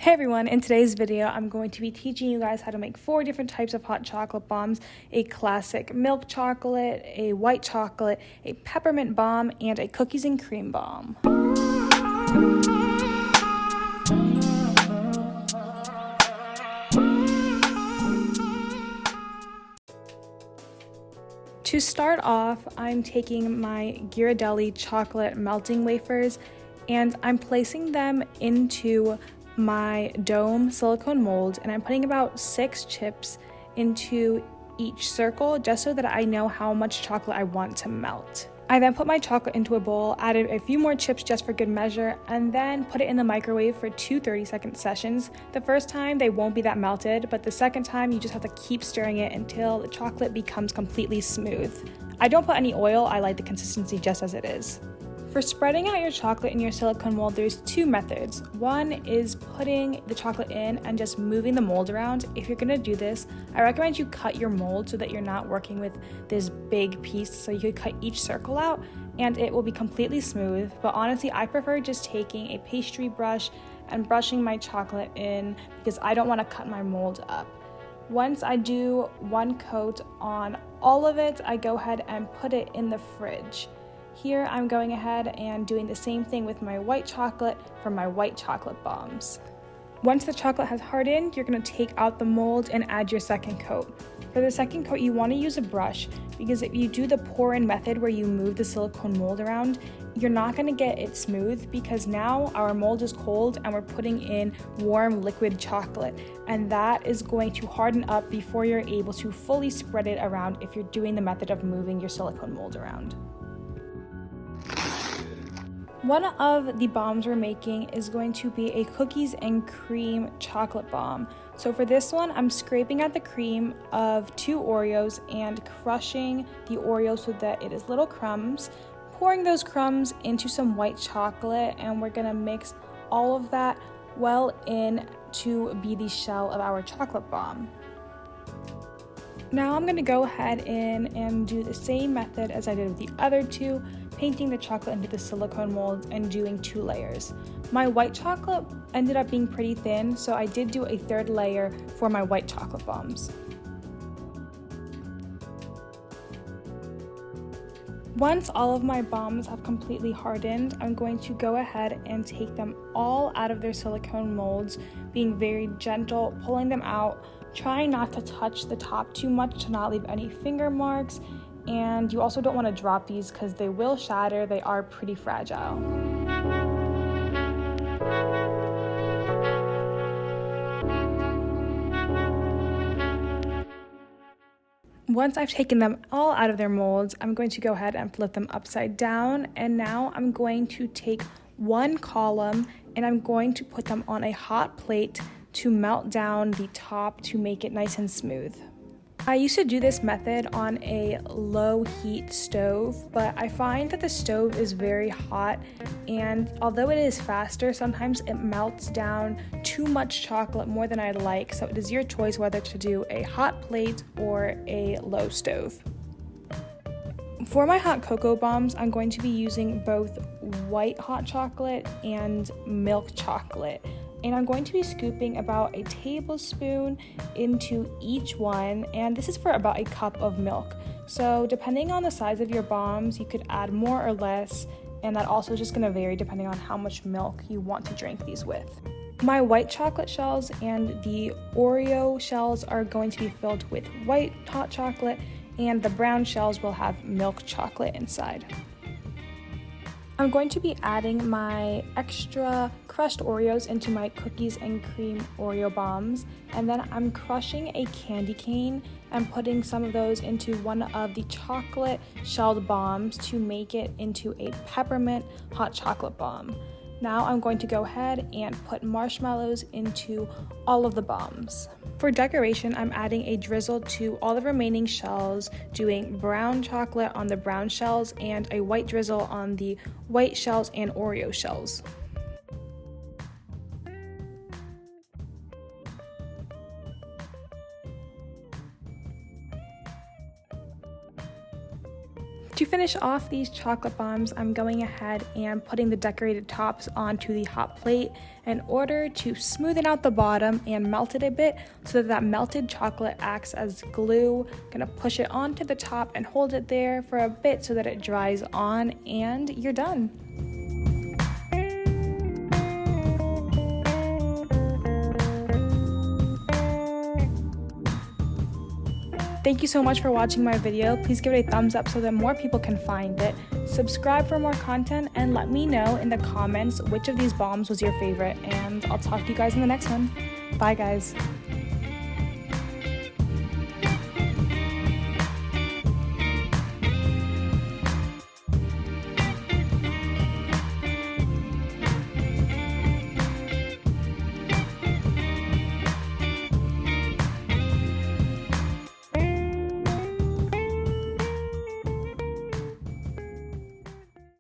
Hey everyone, in today's video I'm going to be teaching you guys how to make 4 different types of hot chocolate bombs: a classic milk chocolate, a white chocolate, a peppermint bomb, and a cookies and cream bomb. To start off, I'm taking my Ghirardelli chocolate melting wafers and I'm placing them into my dome silicone mold, and I'm putting about 6 chips into each circle just so that I know how much chocolate I want to melt. I then put my chocolate into a bowl, added a few more chips just for good measure, and then put it in the microwave for 2 30-second sessions. The first time they won't be that melted, but the second time you just have to keep stirring it until the chocolate becomes completely smooth. I don't put any oil, I like the consistency just as it is. For spreading out your chocolate in your silicone mold, there's 2 methods. One is putting the chocolate in and just moving the mold around. If you're gonna do this, I recommend you cut your mold so that you're not working with this big piece, so you could cut each circle out and it will be completely smooth. But honestly, I prefer just taking a pastry brush and brushing my chocolate in because I don't want to cut my mold up. Once I do 1 coat on all of it, I go ahead and put it in the fridge. Here I'm going ahead and doing the same thing with my white chocolate for my white chocolate bombs. Once the chocolate has hardened, you're going to take out the mold and add your second coat. For the second coat, you want to use a brush because if you do the pour-in method where you move the silicone mold around, you're not going to get it smooth because now our mold is cold and we're putting in warm liquid chocolate, and that is going to harden up before you're able to fully spread it around if you're doing the method of moving your silicone mold around. One of the bombs we're making is going to be a cookies and cream chocolate bomb. So for this one, I'm scraping out the cream of 2 Oreos and crushing the Oreo so that it is little crumbs, pouring those crumbs into some white chocolate, and we're gonna mix all of that well in to be the shell of our chocolate bomb. Now I'm going to go ahead and do the same method as I did with the other 2, painting the chocolate into the silicone mold and doing 2 layers. My white chocolate ended up being pretty thin, so I did do a 3rd layer for my white chocolate bombs. Once all of my bombs have completely hardened, I'm going to go ahead and take them all out of their silicone molds, being very gentle, pulling them out, trying not to touch the top too much to not leave any finger marks, and you also don't want to drop these because they will shatter. They are pretty fragile. Once I've taken them all out of their molds, I'm going to go ahead and flip them upside down, and now I'm going to take 1 column and I'm going to put them on a hot plate to melt down the top to make it nice and smooth. I used to do this method on a low heat stove, but I find that the stove is very hot, and although it is faster, sometimes it melts down too much chocolate, more than I'd like, so it is your choice whether to do a hot plate or a low stove. For my hot cocoa bombs, I'm going to be using both white hot chocolate and milk chocolate. And I'm going to be scooping about a tablespoon into each one, and this is for about a cup of milk. So depending on the size of your bombs, you could add more or less, and that also is just going to vary depending on how much milk you want to drink these with. My white chocolate shells and the Oreo shells are going to be filled with white hot chocolate, and the brown shells will have milk chocolate inside. I'm going to be adding my extra crushed Oreos into my cookies and cream Oreo bombs, and then I'm crushing a candy cane and putting some of those into one of the chocolate shelled bombs to make it into a peppermint hot chocolate bomb. Now I'm going to go ahead and put marshmallows into all of the bombs. For decoration, I'm adding a drizzle to all the remaining shells, doing brown chocolate on the brown shells and a white drizzle on the white shells and Oreo shells. To finish off these chocolate bombs, I'm going ahead and putting the decorated tops onto the hot plate in order to smoothen out the bottom and melt it a bit so that melted chocolate acts as glue. I'm gonna push it onto the top and hold it there for a bit so that it dries on, and you're done. Thank you so much for watching my video. Please give it a thumbs up so that more people can find it. Subscribe for more content and let me know in the comments which of these bombs was your favorite, and I'll talk to you guys in the next one. Bye guys.